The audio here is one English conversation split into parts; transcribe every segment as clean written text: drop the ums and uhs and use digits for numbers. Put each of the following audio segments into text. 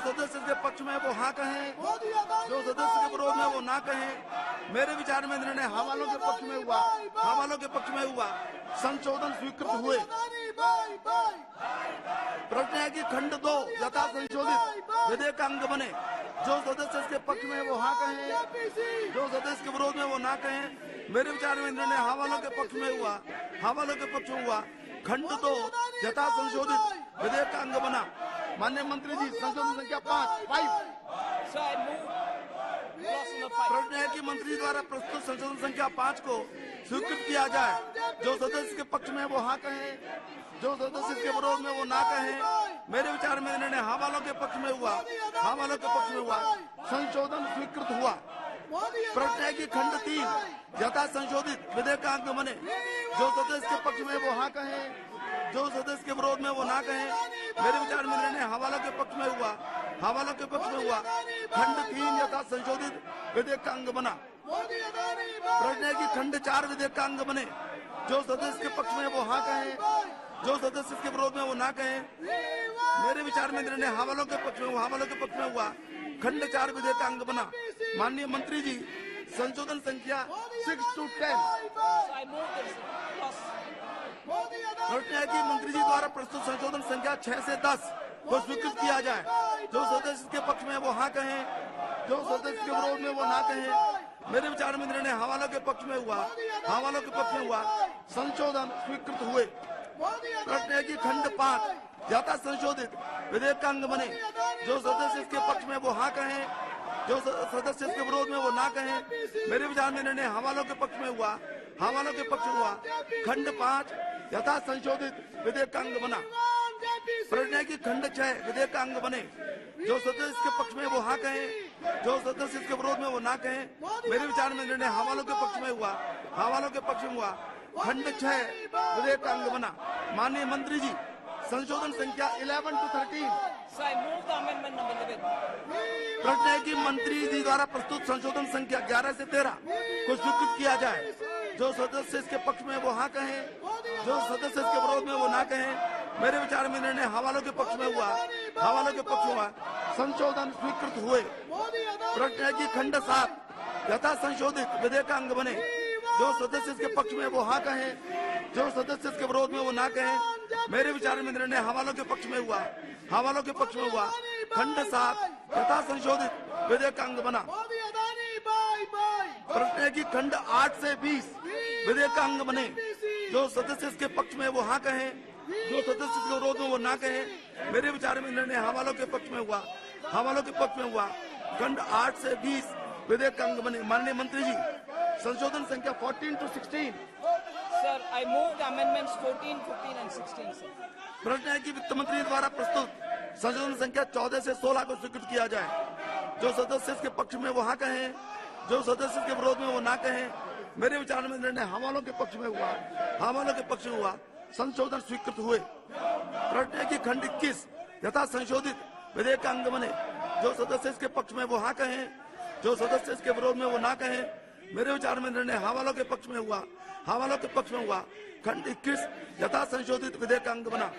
सदस्य इसके पक्ष में वो हाँ कहें, जो सदस्य के विरोध में वो ना कहें। मेरे विचार में निर्णय हवालों के पक्ष में हुआ, हवालों के पक्ष में हुआ। संशोधन स्वीकृत हुए। प्रश्न है कि खंड 2 यथा संशोधित विधेयक का अंग बने। जो सदस्य इसके पक्ष में वो हाँ कहें, जो सदस्य के विरोध में वो ना कहें। मेरे विचार में निर्णय हवालों के पक्ष में हुआ, हवालों के पक्ष में हुआ। खंड 2 यथा संशोधित विधेयक का अंग बना। माननीय मंत्री जी, संशोधन संख्या 5 प्रश्न है कि मंत्री द्वारा प्रस्तुत संशोधन संख्या 5 को स्वीकृत किया जाए। जो सदस्य के पक्ष में वो हाँ कहें, जो सदस्य के विरोध में वो ना कहें। मेरे विचार में निर्णय हवालों के पक्ष में हुआ, हवालों के पक्ष में हुआ। संशोधन स्वीकृत हुआ। प्रश्न है कि खंड 3 यथा संशोधित विधेयक का अंग बने। जो सदस्य के पक्ष में वो हाँ कहें, जो सदस्य के विरोध में वो ना कहें। मेरे विचार में निर्णय हवालों के पक्ष में हुआ, हवालों के पक्ष में हुआ। खंड 3 यथा संशोधित विधेयक का अंग बना। प्रश्न है कि खंड 4 विधेयक का अंग बने। जो सदस्य के पक्ष में वो हाँ कहें, जो सदस्य के विरोध में वो ना कहें। मेरे विचार में निर्णय हवालों के पक्ष में हुआ, हवालों के पक्ष में हुआ। खंड 4 विधेयक का अंग बना। माननीय मंत्री जी, संशोधन संख्या 6 to 10। प्रश्न है कि मंत्री जी द्वारा प्रस्तुत संशोधन संख्या 6 से 10 को स्वीकृत किया जाए। जो सदस्य के पक्ष में वो हाँ कहें, जो सदस्य के विरोध में वो ना कहें। मेरे विचार में निर्णय हवालों के पक्ष में हुआ, हवालों के पक्ष में हुआ। संशोधन स्वीकृत हुए। प्रश्न है कि खंड 5 यथा संशोधित विधेयक का अंग बने। जो सदस्य इसके पक्ष में वो हाँ कहें, जो सदस्य इसके विरोध में वो ना कहें। मेरे विचार में निर्णय हवालों के पक्ष में हुआ, हवालों के पक्ष में हुआ। खंड 5 यथा संशोधित विधेयक का अंग बना। प्रश्न है कि खंड 6 विधेयक का अंग बने। जो सदस्य इसके पक्ष में वो हाँ कहें, जो सदस्य इसके विरोध में वो ना कहें। मेरे विचार में निर्णय हवालों के पक्ष में हुआ, हवालों के पक्ष में हुआ। खंड 6 विधेयक का अंग बना। माननीय मंत्री जी, संशोधन संख्या 11 to 13। प्रश्न है कि मंत्री जी द्वारा प्रस्तुत संशोधन संख्या 11 से 13 को स्वीकृत किया जाए। जो सदस्य इसके पक्ष में वो हाँ कहें, जो सदस्य इसके विरोध में वो ना कहें। मेरे विचार में निर्णय हवालों के पक्ष में हुआ, हवालों के पक्ष में हुआ। संशोधन स्वीकृत हुए। प्रश्न है कि खंड 7 यथा संशोधित विधेयक का अंग बने। जो सदस्य इसके पक्ष में वो हाँ कहें, जो सदस्य इसके विरोध में वो ना कहें। मेरे विचार में निर्णय हवालों के पक्ष में हुआ, हवालों के पक्ष में हुआ। खंड 7 यथा संशोधित विधेयक का अंग बना। प्रश्न है कि खंड 8 से 20 विधेयक का अंग बने। जो सदस्य इसके पक्ष में वो हाँ कहें, जो सदस्य इसके विरोध में वो ना कहें। मेरे विचार में निर्णय हवालों के पक्ष में हुआ, हवालों के पक्ष में हुआ। खंड 8 से 20 विधेयक का अंग बने। माननीय मंत्री जी, संशोधन संख्या 14 to 16। Sir, I move the amendments 14, 15 and 16, sir. प्रश्न है कि वित्त मंत्री द्वारा प्रस्तुत संशोधन संख्या 14 से 16 को स्वीकृत किया जाए। जो सदस्य इसके पक्ष में वो हाँ कहें, जो सदस्य इसके विरोध में वो ना कहें। मेरे विचार में निर्णय हवालों के पक्ष में हुआ, हवालों के पक्ष में हुआ। संशोधन स्वीकृत हुए। प्रश्न है कि खंड 21 यथा संशोधित विधेयक का अंग बने। जो सदस्य इसके पक्ष में वो हाँ कहें, जो सदस्य इसके विरोध में वो ना कहें। मेरे विचार में निर्णय हवालों के पक्ष में हुआ, हवालों के पक्ष में हुआ। खंड 21 यथा संशोधित विधेयक का अंग बना।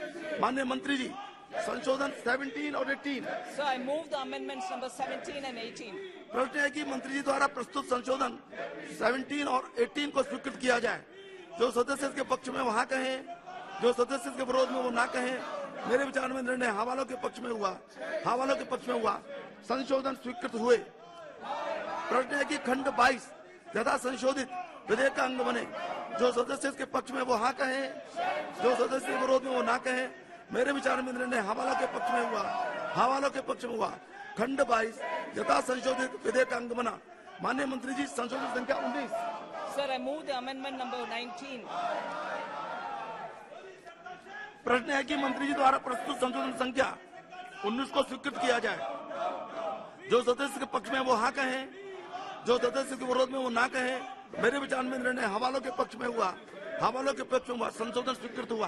माननीय मंत्री जी, संशोधन 17 और 18। Sir, I move the amendments number 17 and 18. प्रश्न है कि मंत्री जी द्वारा प्रस्तुत संशोधन 17 और 18 को स्वीकृत किया जाए। जो सदस्य इसके पक्ष में वहाँ कहें, जो सदस्य इसके विरोध में वो ना कहें। मेरे विचार में निर्णय हवालों के पक्ष में हुआ, हवालों के पक्ष में हुआ। संशोधन स्वीकृत हुए। प्रश्न है कि खंड 22 यथा संशोधित विधेयक का अंग बने। जो सदस्य इसके पक्ष में वो हाँ कहें, जो सदस्य के विरोध में वो ना कहें। मेरे विचार में निर्णय हवालों के पक्ष में हुआ, हवालों के पक्ष में हुआ। खंड 22 यथा संशोधित विधेयक का अंग बना। माननीय मंत्री जी, संशोधन संख्या 19। Sir, I move the amendment number 19. प्रश्न है कि मंत्री जी द्वारा प्रस्तुत संशोधन संख्या 19 को स्वीकृत किया जाए। जो सदस्य के पक्ष में वो हाँ कहें, जो सदस्य के विरोध में वो ना कहें। मेरे विचार में निर्णय हवालों के पक्ष में हुआ, हवालों के पक्ष में हुआ। संशोधन स्वीकृत हुआ।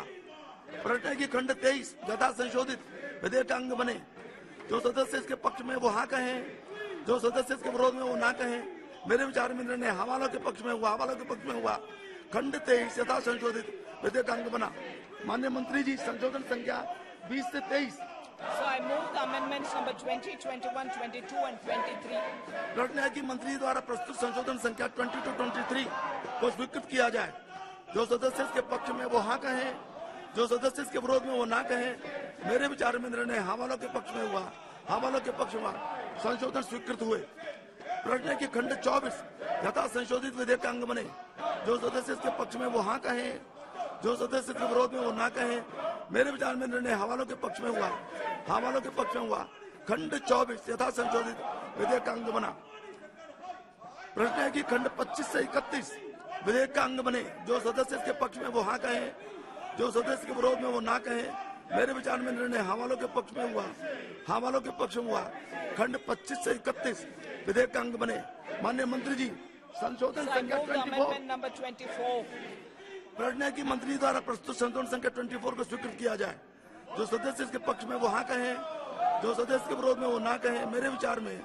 प्रश्न है कि खंड 23 यथा संशोधित विधेयक का अंग बने। जो सदस्य इसके पक्ष में वो हाँ कहें, जो सदस्य इसके विरोध में वो ना कहें। मेरे विचार में निर्णय हवालों के पक्ष में हुआ, हवालों के पक्ष में हुआ। खंड 23 यथा संशोधित विधेयक का अंग बना। माननीय मंत्री जी, संशोधन संख्या 20 से 23। So I move the amendment amendments number 20, 21, 22 and 23. लौट न्याय की मंत्री द्वारा प्रस्तुत संशोधन संख्या 22-23 को स्वीकृत किया जाए। जो सदस्य इसके पक्ष में वो हाँ कहें, जो सदस्य इसके विरोध में वो ना कहें। मेरे विचार में निर्णय हाँ वालों के पक्ष में हुआ, हाँ वालों के पक्ष में संशोधन स्वीकृत हुए। प्रश्न की खंड 24 यथा संशोधित विधेयक का अंग बने। जो सदस्य इसके पक्ष में वो हाँ कहें, जो सदस्य इसके विरोध में वो ना कहें। मेरे विचार में निर्णय हाँ वालों के पक्ष में हुआ, हाँ वालों के पक्ष में हुआ। खंड 24 यथा संशोधित विधेयक का अंग बना। प्रश्न है कि खंड 25 से 31 विधेयक का अंग बने। जो सदस्य इसके पक्ष में वो हाँ कहें, जो सदस्य के विरोध में वो ना कहें। मेरे विचार में निर्णय हाँ वालों के पक्ष में हुआ, हाँ वालों के पक्ष में हुआ। खंड 25 से 31 विधेयक का अंग बने। माननीय मंत्री जी, संशोधन संख्या 24 प्रश्न की मंत्री द्वारा प्रस्तुत संशोधन संख्या 24 को स्वीकृत किया जाए। जो सदस्य इसके पक्ष में वो हाँ कहें, जो सदस्य के विरोध में वो ना कहें। मेरे विचार में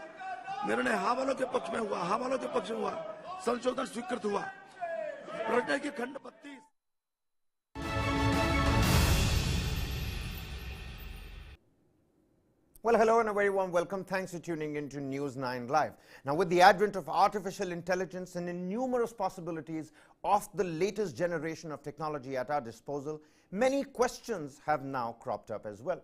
निर्णय हाँ वालों के पक्ष में हुआ, हाँ वालों के पक्ष में हुआ। संशोधन स्वीकृत हुआ। प्रश्न की खंड 32 Well, hello and a very warm welcome. Thanks for tuning in to News 9 Live. Now, with the advent of artificial intelligence and the numerous possibilities of the latest generation of technology at our disposal, many questions have now cropped up as well.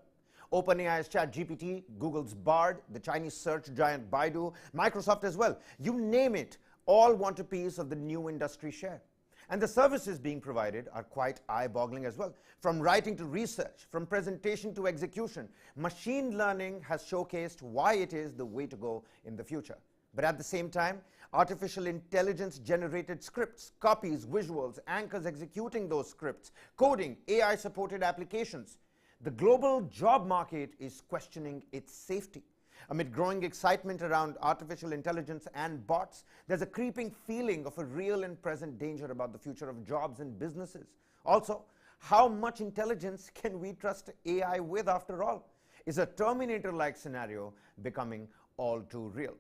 OpenAI's ChatGPT, Google's Bard, the Chinese search giant Baidu, Microsoft as well, you name it, all want a piece of the new industry share. And the services being provided are quite eye-boggling as well. From writing to research, from presentation to execution, machine learning has showcased why it is the way to go in the future. But at the same time, artificial intelligence-generated scripts, copies, visuals, anchors executing those scripts, coding, AI-supported applications. The global job market is questioning its safety. Amid growing excitement around artificial intelligence and bots, there's a creeping feeling of a real and present danger about the future of jobs and businesses. Also, how much intelligence can we trust AI with after all? Is a Terminator-like scenario becoming all too real?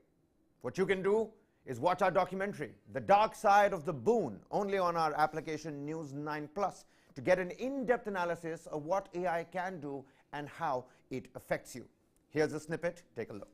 What you can do is watch our documentary, The Dark Side of the Boon, only on our application News9 Plus, to get an in-depth analysis of what AI can do and how it affects you. Here's a snippet. Take a look.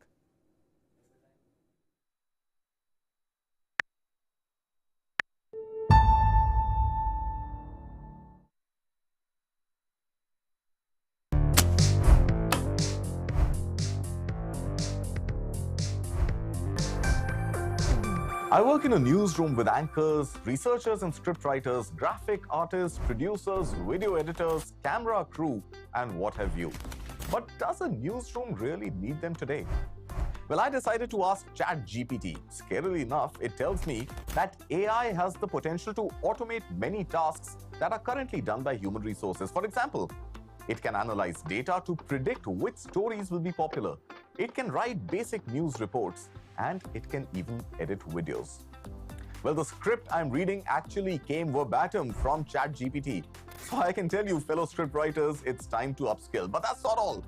I work in a newsroom with anchors, researchers and scriptwriters, graphic artists, producers, video editors, camera crew, and what have you. But does a newsroom really need them today? Well, I decided to ask ChatGPT. Scarily enough, it tells me that AI has the potential to automate many tasks that are currently done by human resources. For example, it can analyze data to predict which stories will be popular. It can write basic news reports, and it can even edit videos. Well, the script I'm reading actually came verbatim from ChatGPT. So I can tell you, fellow scriptwriters, it's time to upskill. But that's not all.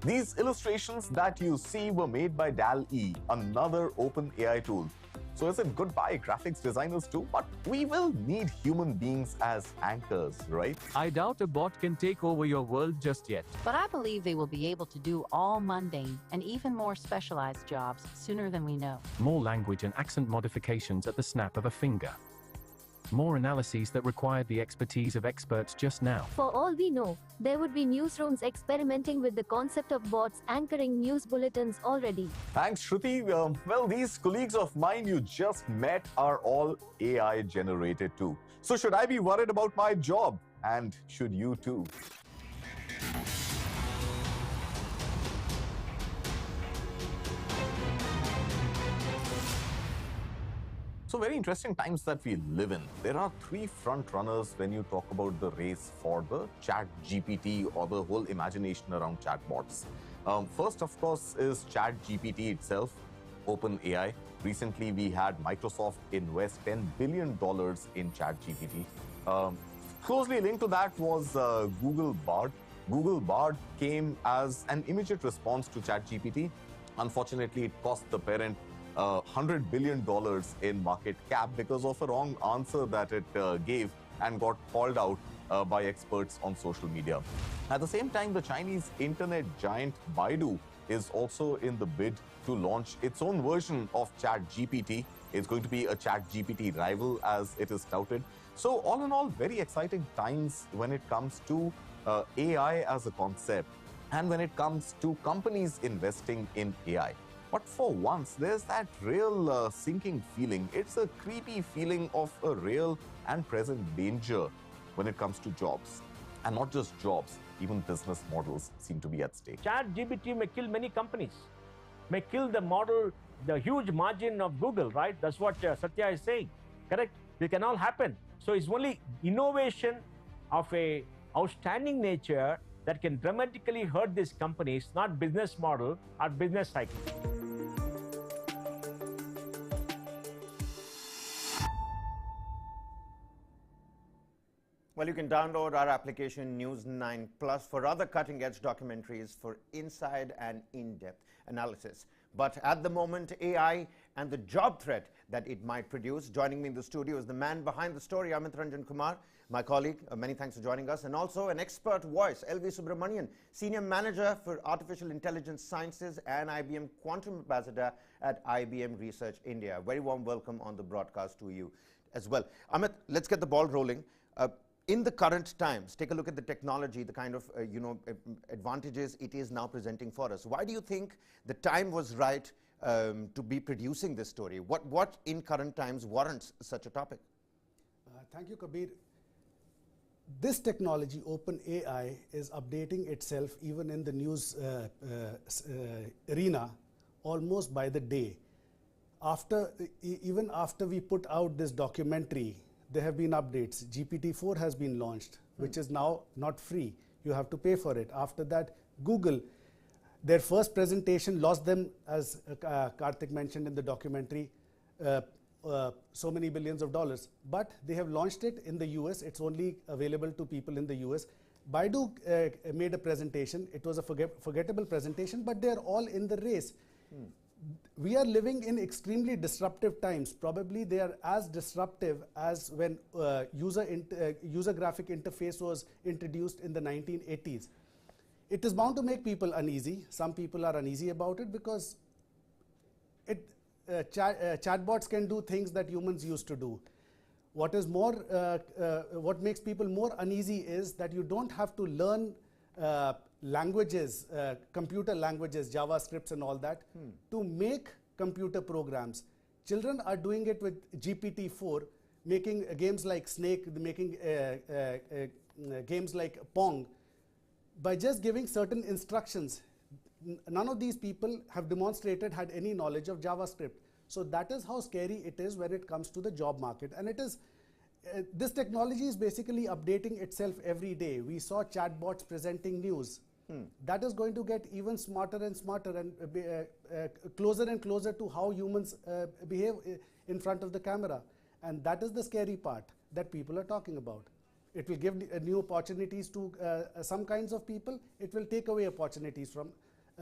These illustrations that you see were made by DALL-E, another open AI tool. So is it goodbye graphics designers too? But we will need human beings as anchors, right? I doubt a bot can take over your world just yet. But I believe they will be able to do all mundane and even more specialized jobs sooner than we know. More language and accent modifications at the snap of a finger. More analyses that required the expertise of experts just now. For all we know, there would be newsrooms experimenting with the concept of bots anchoring news bulletins already. Thanks, Shruti. Well, these colleagues of mine you just met are all AI generated too. So should I be worried about my job? And should you too? So very interesting times that we live in. There are three front runners when you talk about the race for the ChatGPT or the whole imagination around chatbots. First, of course, is ChatGPT itself, OpenAI. Recently, we had Microsoft invest $10 billion in ChatGPT. Closely linked to that was Google Bard. Google Bard came as an immediate response to ChatGPT. Unfortunately, it cost the parent $100 billion in market cap because of a wrong answer that it gave and got called out by experts on social media. At the same time, the Chinese internet giant Baidu is also in the bid to launch its own version of ChatGPT. It's going to be a ChatGPT rival, as it is touted. So, all in all, very exciting times when it comes to AI as a concept and when it comes to companies investing in AI. But for once, there's that real sinking feeling. It's a creepy feeling of a real and present danger when it comes to jobs. And not just jobs, even business models seem to be at stake. ChatGPT may kill many companies, may kill the model, the huge margin of Google, right? That's what Satya is saying, correct? It can all happen. So it's only innovation of a outstanding nature that can dramatically hurt these companies, not business model or business cycle. Well, you can download our application News9 Plus for other cutting-edge documentaries for inside and in-depth analysis. But at the moment, AI and the job threat that it might produce. Joining me in the studio is the man behind the story, Amit Ranjan Kumar, my colleague. Many thanks for joining us. And also an expert voice, L.V. Subramanian, Senior Manager for Artificial Intelligence Sciences and IBM Quantum Ambassador at IBM Research India. Very warm welcome on the broadcast to you as well. Amit, let's get the ball rolling. In the current times, take a look at the technology, the kind of advantages it is now presenting for us. Why do you think the time was right to be producing this story? What in current times warrants such a topic? Thank you, Kabir. This technology, OpenAI, is updating itself even in the news arena almost by the day. Even after we put out this documentary, there have been updates. GPT-4 has been launched, which is now not free. You have to pay for it. After that, Google, their first presentation lost them, as Karthik mentioned in the documentary, so many billions of dollars. But they have launched it in the US. It's only available to people in the US. Baidu made a presentation. It was a forgettable presentation, but they're all in the race. We are living in extremely disruptive times. Probably they are as disruptive as when user graphic interface was introduced in the 1980s. It is bound to make people uneasy. Some people are uneasy about it because chatbots can do things that humans used to do. What makes people more uneasy is that you don't have to learn languages, computer languages, JavaScripts and all that, to make computer programs. Children are doing it with GPT-4, making games like Snake, making games like Pong, by just giving certain instructions. None of these people have demonstrated had any knowledge of JavaScript. So that is how scary it is when it comes to the job market. And it is this technology is basically updating itself every day. We saw chatbots presenting news. That is going to get even smarter and smarter and closer and closer to how humans behave in front of the camera. And that is the scary part that people are talking about. It will give new opportunities to some kinds of people. It will take away opportunities from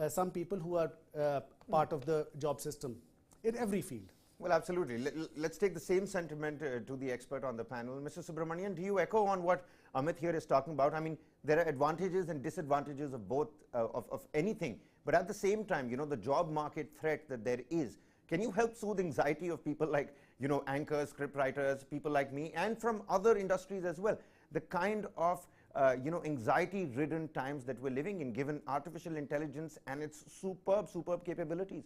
some people who are part of the job system in every field. Well, absolutely. Let's take the same sentiment to the expert on the panel. Mr. Subramanian, do you echo on what Amit here is talking about? I mean, there are advantages and disadvantages of both, of anything. But at the same time, you know, the job market threat that there is, can you help soothe anxiety of people like, you know, anchors, script writers, people like me, and from other industries as well? The kind of, anxiety-ridden times that we're living in, given artificial intelligence and its superb capabilities.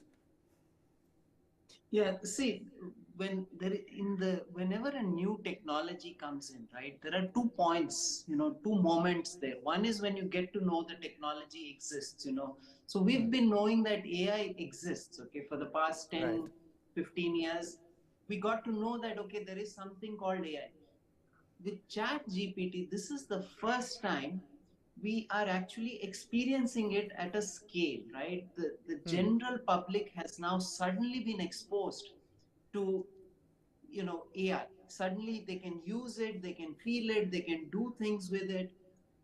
Yeah, see, whenever a new technology comes in, right, there are 2 points, two moments there. One is when you get to know the technology exists, So we've been knowing that AI exists, okay, for the past 10, right. 15 years. We got to know that, okay, there is something called AI. With ChatGPT, this is the first time we are actually experiencing it at a scale, right? The general public has now suddenly been exposed to, AI. Suddenly they can use it, they can feel it, they can do things with it.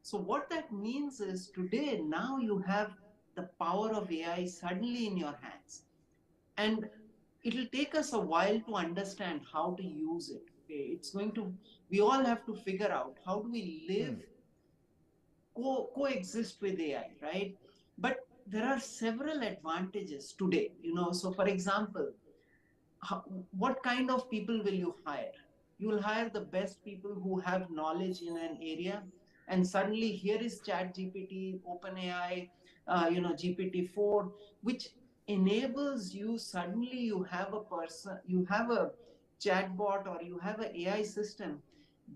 So what that means is today, now you have the power of AI suddenly in your hands. And it'll take us a while to understand how to use it. Okay, it's going to, we all have to figure out how do we live, coexist with AI, right? But there are several advantages today, So, for example, how, what kind of people will you hire? You will hire the best people who have knowledge in an area, and suddenly here is ChatGPT, OpenAI, GPT-4, which enables you. Suddenly, you have a person, you have a chatbot, or you have an AI system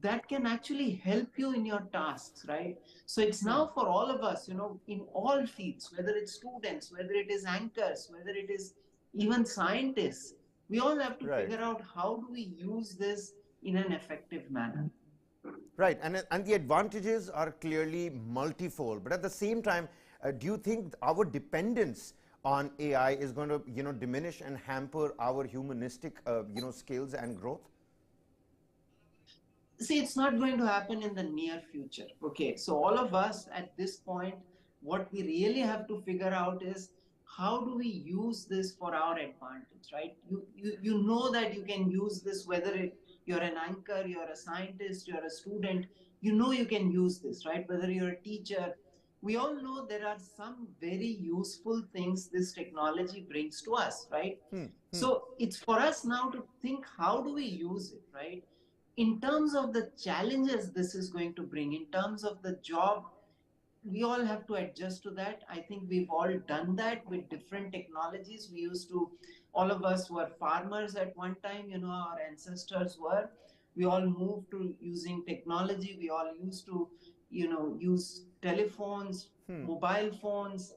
that can actually help you in your tasks, right? So it's now for all of us, in all fields, whether it's students, whether it is anchors, whether it is even scientists, we all have to figure out how do we use this in an effective manner. Right, and the advantages are clearly multifold. But at the same time, do you think our dependence on AI is going to, diminish and hamper our humanistic, skills and growth? See, it's not going to happen in the near future. Okay, so all of us at this point, what we really have to figure out is how do we use this for our advantage, right? You know that you can use this, whether you're an anchor, you're a scientist, you're a student, you can use this, right? Whether you're a teacher, we all know there are some very useful things this technology brings to us, right? So it's for us now to think, how do we use it, right? In terms of the challenges this is going to bring, in terms of the job, we all have to adjust to that. I think we've all done that with different technologies. We used to, all of us were farmers at one time, our ancestors were. We all moved to using technology. We all used to, use telephones, mobile phones,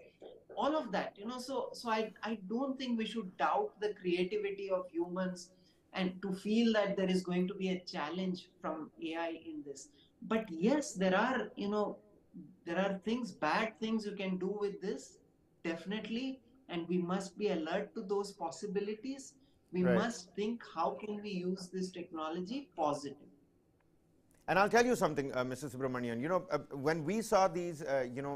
all of that, so I don't think we should doubt the creativity of humans and to feel that there is going to be a challenge from AI in this. But yes, there are, there are things, bad things you can do with this, definitely, and we must be alert to those possibilities. We must think, how can we use this technology positively? And I'll tell you something, Mr. Subramanian. When we saw these,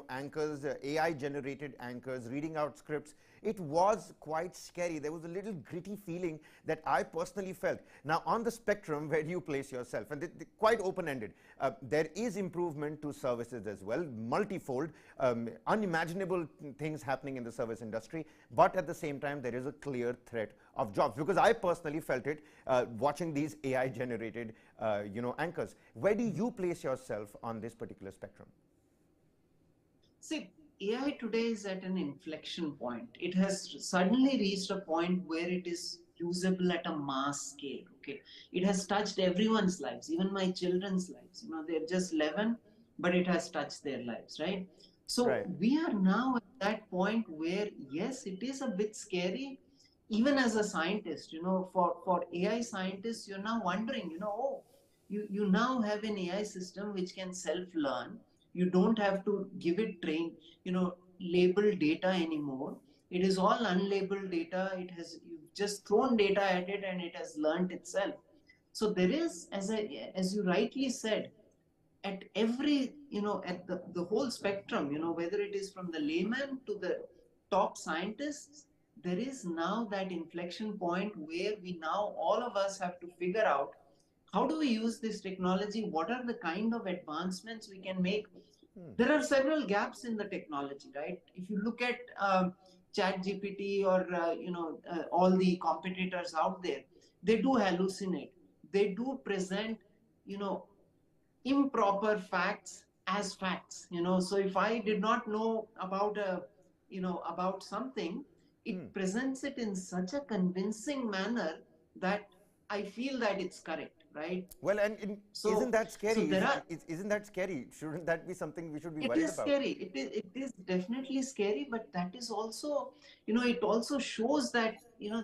anchors, AI-generated anchors reading out scripts, it was quite scary. There was a little gritty feeling that I personally felt. Now, on the spectrum, where do you place yourself? And quite open-ended. There is improvement to services as well, multifold, unimaginable things happening in the service industry. But at the same time, there is a clear threat of jobs, because I personally felt it watching these AI-generated, anchors. Where do you place yourself on this particular spectrum? See, AI today is at an inflection point. It has suddenly reached a point where it is usable at a mass scale. Okay, it has touched everyone's lives, even my children's lives. They're just 11, but it has touched their lives, right? So we are now at that point where, yes, it is a bit scary. Even as a scientist, for AI scientists, you're now wondering, oh, you now have an AI system which can self-learn. You don't have to give it labeled data anymore. It is all unlabeled data. You've just thrown data at it and it has learned itself. So there is, as you rightly said, at every, at the whole spectrum, whether it is from the layman to the top scientists, there is now that inflection point where we now, all of us, have to figure out, how do we use this technology? What are the kind of advancements we can make? There are several gaps in the technology, right? If you look at ChatGPT or all the competitors out there, they do hallucinate. They do present, improper facts as facts. So if I did not know about about something, it presents it in such a convincing manner that I feel that it's correct, right? Well, and isn't that scary? Isn't that scary? Shouldn't that be something we should be worried about? It is definitely scary, but that is also, it also shows that,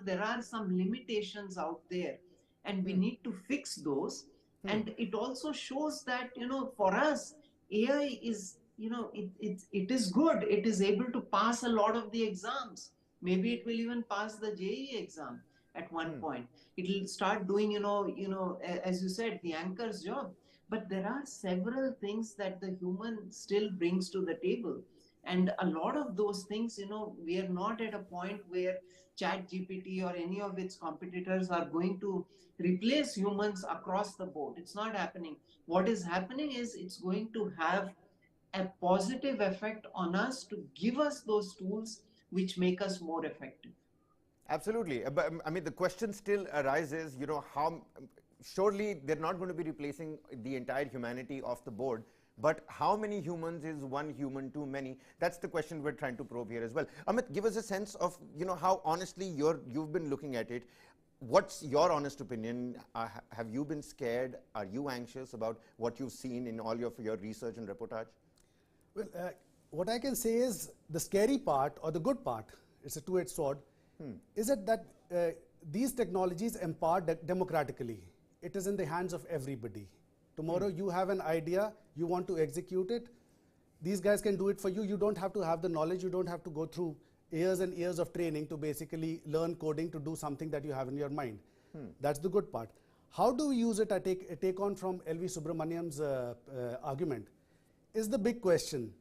there are some limitations out there and we need to fix those. And it also shows that, for us, AI is, it is good. It is able to pass a lot of the exams. Maybe it will even pass the JEE exam at one point. It will start doing, as you said, the anchor's job. But there are several things that the human still brings to the table. And a lot of those things, you know, we are not at a point where ChatGPT or any of its competitors are going to replace humans across the board. It's not happening. What is happening is it's going to have a positive effect on us to give us those tools which make us more effective. Absolutely. But I mean, the question still arises, you know, how surely they're not going to be replacing the entire humanity off the board. But how many humans is one human too many? That's the question we're trying to probe here as well. Amit, give us a sense of, you know, how honestly you've been looking at it. What's your honest opinion? Have you been scared? Are you anxious about what you've seen in all of your research and reportage? Well, what I can say is the scary part or the good part, it's a two-edged sword, is it that these technologies empower democratically. It is in the hands of everybody. Tomorrow you have an idea, you want to execute it, these guys can do it for you. You don't have to have the knowledge, you don't have to go through years and years of training to basically learn coding to do something that you have in your mind. That's the good part. How do we use it? I take on from L.V. Subramaniam's argument, is the big question.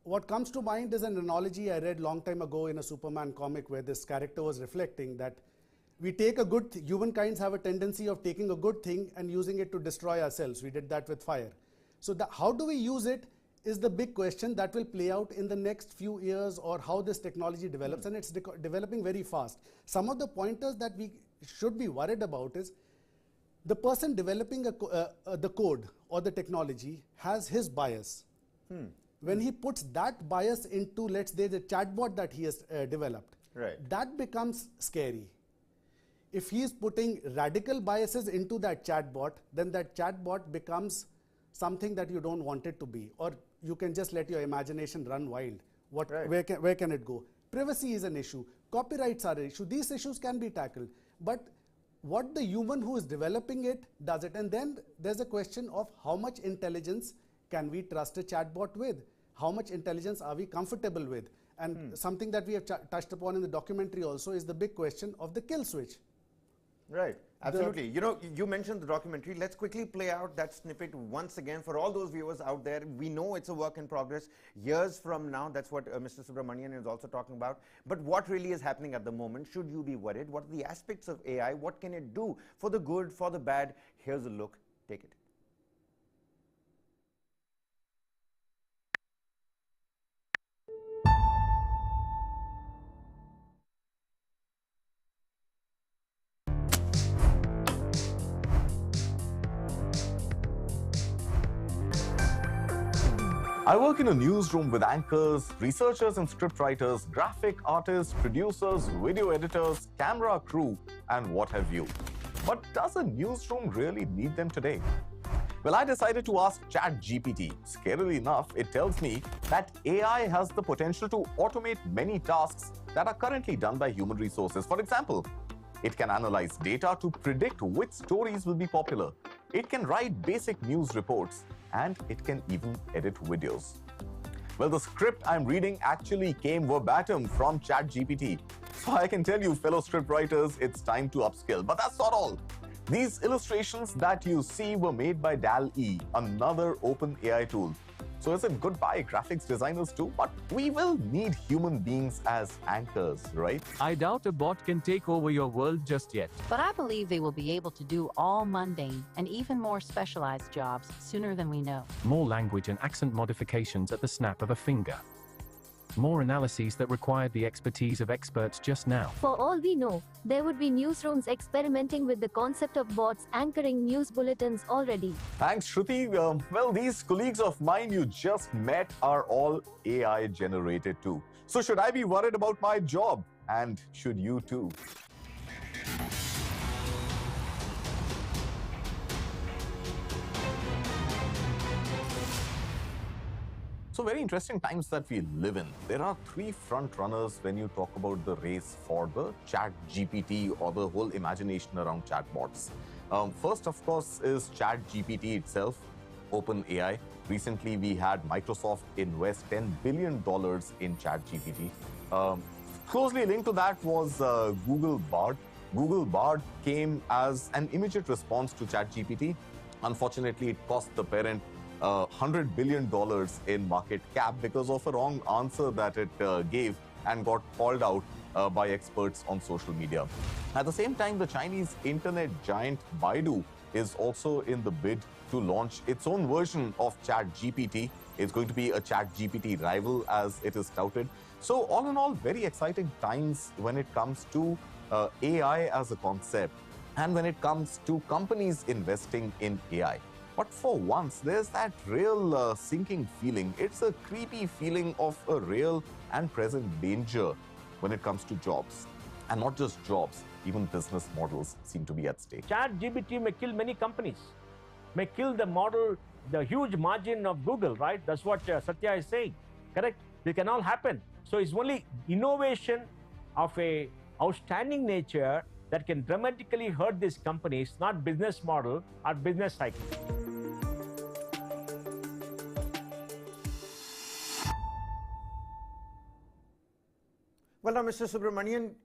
What comes to mind is an analogy I read long time ago in a Superman comic where this character was reflecting that we take a good, humankinds have a tendency of taking a good thing and using it to destroy ourselves. We did that with fire. So how do we use it is the big question that will play out in the next few years, or how this technology develops, and it's developing very fast. Some of the pointers that we should be worried about is the person developing the code or the technology has his bias. When he puts that bias into, let's say, the chatbot that he has developed, that becomes scary. If he is putting radical biases into that chatbot, then that chatbot becomes something that you don't want it to be, or you can just let your imagination run wild. Where can it go? Privacy is an issue. Copyrights are an issue. These issues can be tackled. But what the human who is developing it does it. And then there's a question of how much intelligence can we trust a chatbot with? How much intelligence are we comfortable with? And something that we have touched upon in the documentary also is the big question of the kill switch. Right, absolutely. You know, you mentioned the documentary. Let's quickly play out that snippet once again for all those viewers out there. We know it's a work in progress. Years from now, that's what Mr. Subramanian is also talking about. But what really is happening at the moment? Should you be worried? What are the aspects of AI? What can it do for the good, for the bad? Here's a look. Take it. I work in a newsroom with anchors, researchers and scriptwriters, graphic artists, producers, video editors, camera crew, and what have you. But does a newsroom really need them today? Well, I decided to ask ChatGPT. Scarily enough, it tells me that AI has the potential to automate many tasks that are currently done by human resources. For example, it can analyze data to predict which stories will be popular. It can write basic news reports, and it can even edit videos. Well, the script I'm reading actually came verbatim from ChatGPT. So I can tell you, fellow scriptwriters, it's time to upskill. But that's not all. These illustrations that you see were made by DALL-E, another open AI tool. So is it goodbye graphics designers too? But we will need human beings as anchors, right? I doubt a bot can take over your world just yet. But I believe they will be able to do all mundane and even more specialized jobs sooner than we know. More language and accent modifications at the snap of a finger. More analyses that required the expertise of experts just now. For all we know, there would be newsrooms experimenting with the concept of bots anchoring news bulletins already. Thanks, Shruti. Well, these colleagues of mine you just met are all AI generated too. So should I be worried about my job? And should you too? So very interesting times that we live in. There are three front runners when you talk about the race for the ChatGPT or the whole imagination around chatbots. First, of course, is ChatGPT itself, OpenAI. Recently, we had Microsoft invest $10 billion in ChatGPT. Closely linked to that was Google Bard. Google Bard came as an immediate response to ChatGPT. Unfortunately, it cost the parent $100 billion in market cap because of a wrong answer that it gave and got called out by experts on social media. At the same time, the Chinese internet giant Baidu is also in the bid to launch its own version of ChatGPT. It's going to be a ChatGPT rival, as it is touted. So all in all, very exciting times when it comes to AI as a concept and when it comes to companies investing in AI. But for once, there's that real sinking feeling. It's a creepy feeling of a real and present danger when it comes to jobs. And not just jobs, even business models seem to be at stake. ChatGPT may kill many companies, may kill the model, the huge margin of Google, right? That's what Satya is saying, correct? It can all happen. So it's only innovation of a outstanding nature that can dramatically hurt these companies, not business model or business cycle. Well, now, Mr. Subramanian,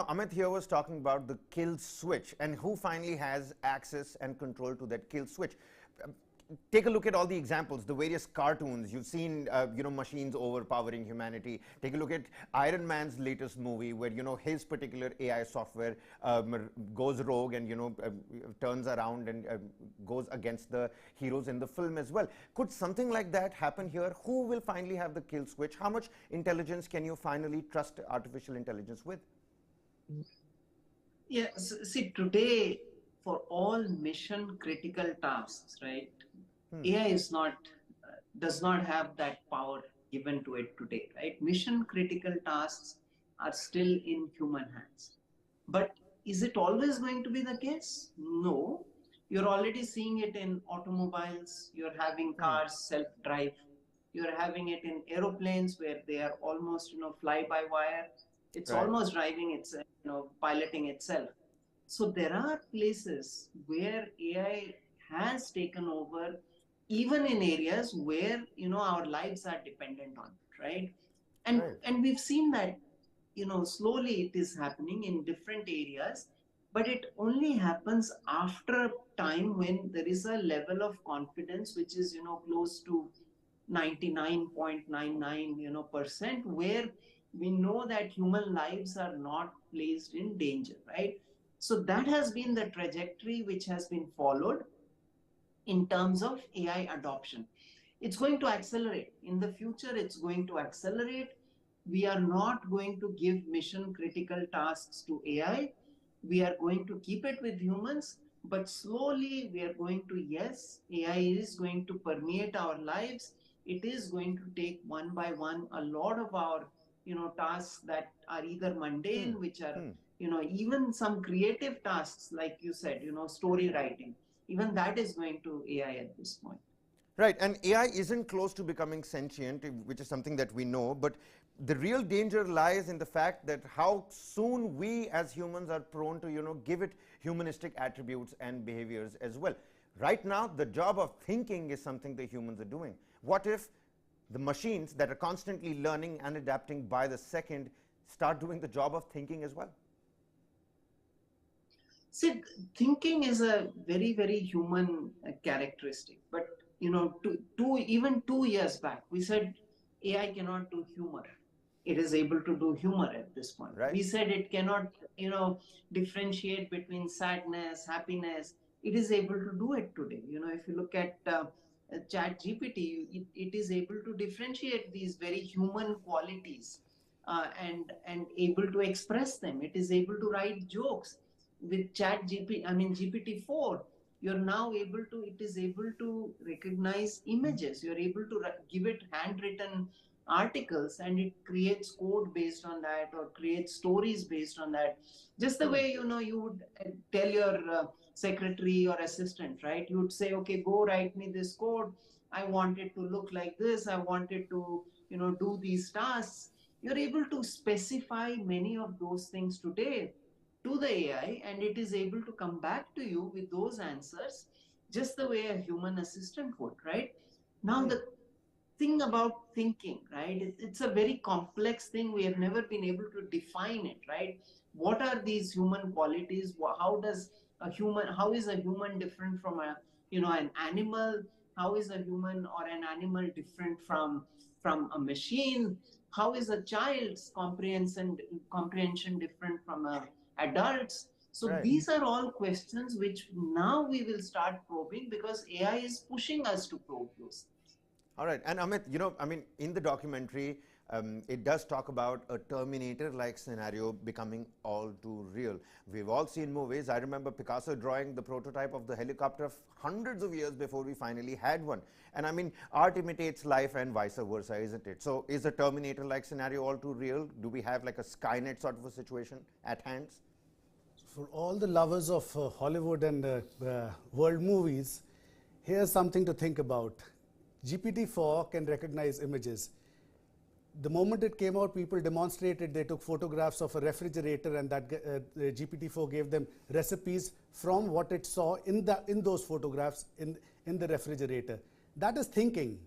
Amit here was talking about the kill switch and who finally has access and control to that kill switch. Take a look at all the examples, the various cartoons. You've seen, machines overpowering humanity. Take a look at Iron Man's latest movie where, his particular AI software goes rogue and, turns around and goes against the heroes in the film as well. Could something like that happen here? Who will finally have the kill switch? How much intelligence can you finally trust artificial intelligence with? Yeah, see, today, for all mission critical tasks, right? AI is not does not have that power given to it today, right? Mission critical tasks are still in human hands. But is it always going to be the case? No. You're already seeing it in automobiles, you're having cars self-drive, you're having it in aeroplanes where they are almost, fly-by-wire. It's almost driving itself, piloting itself. So there are places where AI has taken over, even in areas where our lives are dependent on it, right? And we've seen that slowly it is happening in different areas, but it only happens after a time when there is a level of confidence which is close to 99.99% where we know that human lives are not placed in danger, right? So that has been the trajectory which has been followed in terms of AI adoption. It's going to accelerate. In the future, it's going to accelerate. We are not going to give mission critical tasks to AI. We are going to keep it with humans, but slowly we are going to, yes, AI is going to permeate our lives. It is going to take one by one a lot of our, tasks that are either mundane, which are, even some creative tasks, like you said, story writing. Even that is going to AI at this point. Right, and AI isn't close to becoming sentient, which is something that we know, but the real danger lies in the fact that how soon we as humans are prone to, give it humanistic attributes and behaviors as well. Right now, the job of thinking is something the humans are doing. What if the machines that are constantly learning and adapting by the second start doing the job of thinking as well? See, thinking is a very, very human characteristic. But, even 2 years back, we said AI cannot do humor. It is able to do humor at this point. Right. We said it cannot, differentiate between sadness, happiness. It is able to do it today. If you look at ChatGPT, it is able to differentiate these very human qualities and able to express them. It is able to write jokes. With GPT-4, you're now able to, it is able to recognize images. You're able to give it handwritten articles and it creates code based on that or creates stories based on that. Just the way, you would tell your secretary or assistant, right? You would say, okay, go write me this code. I want it to look like this. I want it to, do these tasks. You're able to specify many of those things today to the AI, and it is able to come back to you with those answers just the way a human assistant would, right? Now, the thing about thinking, right? It's a very complex thing. We have never been able to define it, right? What are these human qualities? How is a human different from an animal? How is a human or an animal different from a machine? How is a child's comprehension different from a adult's? So Right. these are all questions which now we will start probing, because AI is pushing us to probe those. All right. And Amit, you know, I mean, in the documentary, it does talk about a Terminator-like scenario becoming all too real. We've all seen movies. I remember Picasso drawing the prototype of the helicopter hundreds of years before we finally had one. And I mean, art imitates life and vice versa, isn't it? So is a Terminator-like scenario all too real? Do we have like a Skynet sort of a situation at hand? For all the lovers of Hollywood and world movies, here's something to think about. GPT-4 can recognize images. The moment it came out, people demonstrated. They took photographs of a refrigerator, and that GPT-4 gave them recipes from what it saw in those photographs in the refrigerator. That is thinking.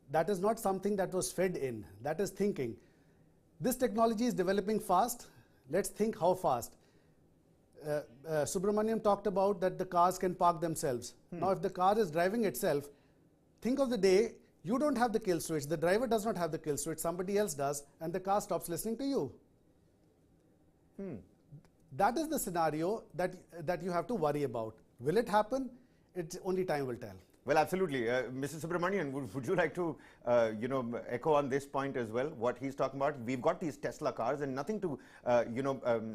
That is not something that was fed in. That is thinking. This technology is developing fast. Let's think how fast. Subramaniam talked about that the cars can park themselves. Now, if the car is driving itself, think of the day you don't have the kill switch, the driver does not have the kill switch, somebody else does, and the car stops listening to you. That is the scenario that you have to worry about. Will it happen? It's only time will tell. Well, absolutely. Mr. Subramanian, would you like to, echo on this point as well, what he's talking about? We've got these Tesla cars, and nothing to,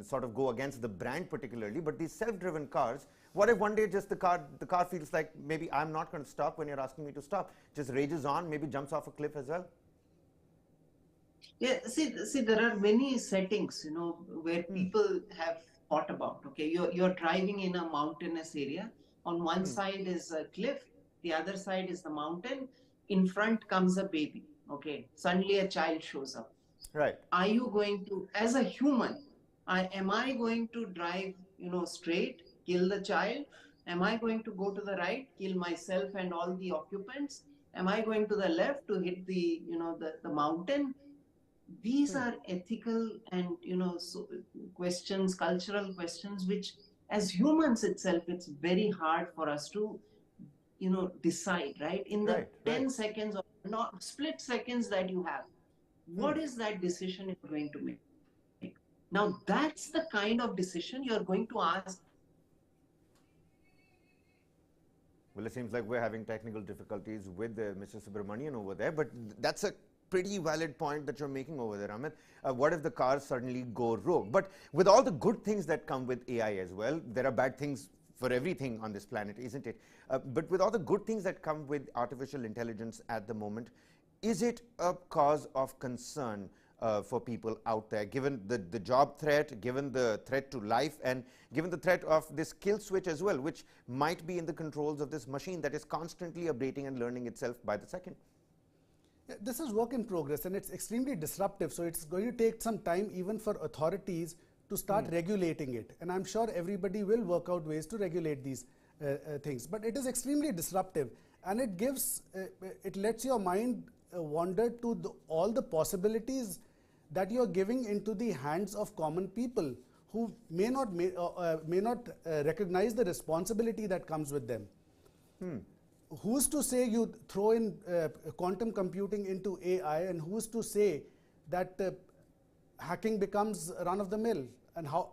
sort of go against the brand particularly, but these self-driven cars, what if one day just the car feels like, maybe I'm not going to stop when you're asking me to stop, just rages on, maybe jumps off a cliff as well? Yeah, see, there are many settings, where people have thought about. Okay, you're driving in a mountainous area. On one side is a cliff, the other side is the mountain. In front comes a baby. Okay, suddenly a child shows up. Right. Are you going to, as a human, am I going to drive, straight, kill the child? Am I going to go to the right, kill myself and all the occupants? Am I going to the left to hit the mountain? These are ethical and questions, cultural questions, which as humans itself, it's very hard for us to decide, right? In the 10 seconds or not split seconds that you have, what is that decision you're going to make? Now that's the kind of decision you're going to ask. Well, it seems like we're having technical difficulties with Mr. Subramanian over there, but that's a pretty valid point that you're making over there, Amit. What if the cars suddenly go rogue? But with all the good things that come with AI as well, there are bad things for everything on this planet, isn't it? But with all the good things that come with artificial intelligence at the moment, is it a cause of concern for people out there, given the job threat, given the threat to life, and given the threat of this kill switch as well, which might be in the controls of this machine that is constantly updating and learning itself by the second? Yeah, this is work in progress, and it's extremely disruptive. So it's going to take some time even for authorities to start regulating it. And I'm sure everybody will work out ways to regulate these things. But it is extremely disruptive, and it gives, it lets your mind wander to all the possibilities that you're giving into the hands of common people who may not recognize the responsibility that comes with them. Who's to say you throw in quantum computing into AI, and who's to say that hacking becomes run of the mill, and how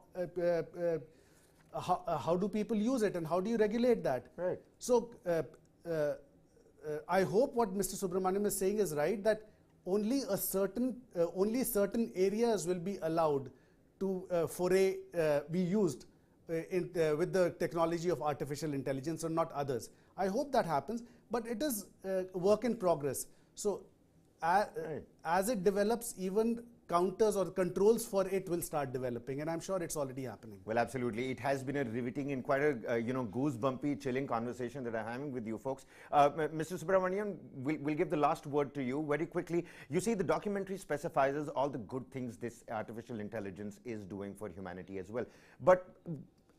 do people use it, and how do you regulate that? Right. So I hope what Mr. Subramaniam is saying is right, that only certain areas will be allowed to be used with the technology of artificial intelligence, or not others. I hope that happens, but it is work in progress. So as it develops, even counters or controls for it will start developing, and I'm sure it's already happening. Well, absolutely. It has been a riveting and quite a goosebumpy, chilling conversation that I'm having with you folks. Mr. Subramanian, we'll give the last word to you very quickly. You see, the documentary specifies all the good things this artificial intelligence is doing for humanity as well.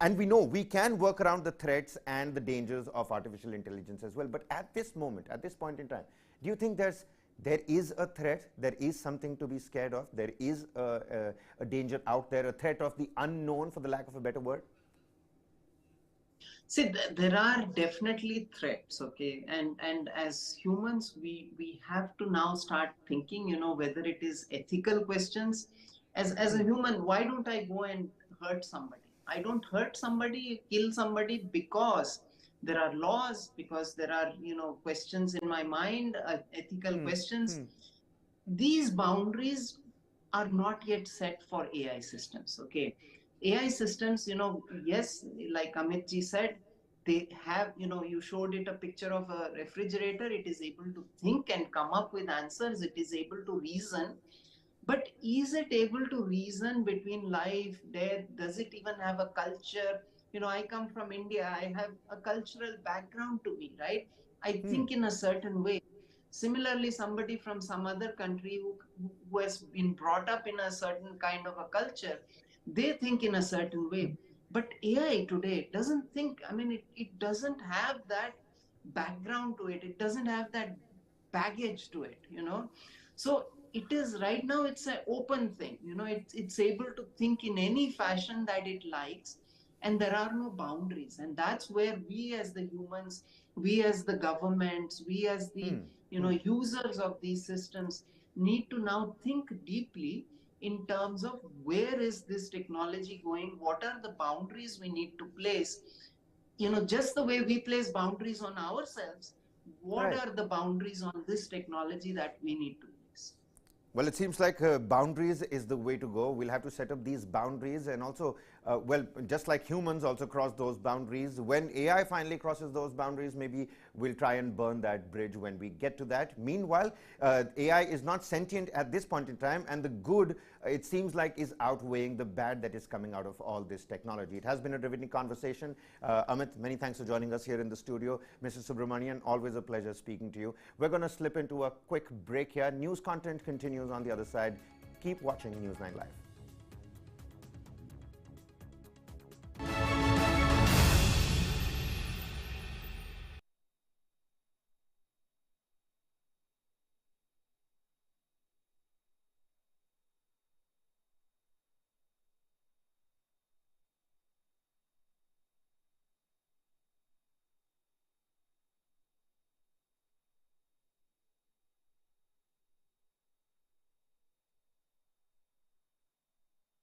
And we know we can work around the threats and the dangers of artificial intelligence as well. But at this moment, at this point in time, do you think there is a threat, there is something to be scared of, there is a danger out there, a threat of the unknown, for the lack of a better word? See, there are definitely threats, okay, and as humans, we have to now start thinking, whether it is ethical questions. As a human, why don't I go and hurt somebody? I don't hurt somebody, kill somebody because there are laws, because there are questions in my mind, ethical questions. These boundaries are not yet set for AI systems. Okay, AI systems, yes, like Amit ji said, they have, you showed it a picture of a refrigerator. It is able to think and come up with answers. It is able to reason. But is it able to reason between life, death? Does it even have a culture? I come from India. I have a cultural background to me, right? I think in a certain way. Similarly, somebody from some other country who has been brought up in a certain kind of a culture, they think in a certain way. But AI today doesn't think, I mean, it doesn't have that background to it. It doesn't have that baggage to it. So it is right now, it's an open thing. It's able to think in any fashion that it likes, and there are no boundaries. And that's where we as the humans, we as the governments, we as the users of these systems need to now think deeply in terms of where is this technology going, what are the boundaries we need to place. Just the way we place boundaries on ourselves, what Right. are the boundaries on this technology that we need to place? Well, it seems like boundaries is the way to go. We'll have to set up these boundaries and also, well, just like humans also cross those boundaries. When AI finally crosses those boundaries, maybe we'll try and burn that bridge when we get to that. Meanwhile, AI is not sentient at this point in time, and the good, it seems like, is outweighing the bad that is coming out of all this technology. It has been a riveting conversation. Amit, many thanks for joining us here in the studio. Mr. Subramanian, always a pleasure speaking to you. We're going to slip into a quick break here. News content continues on the other side. Keep watching News9 Live.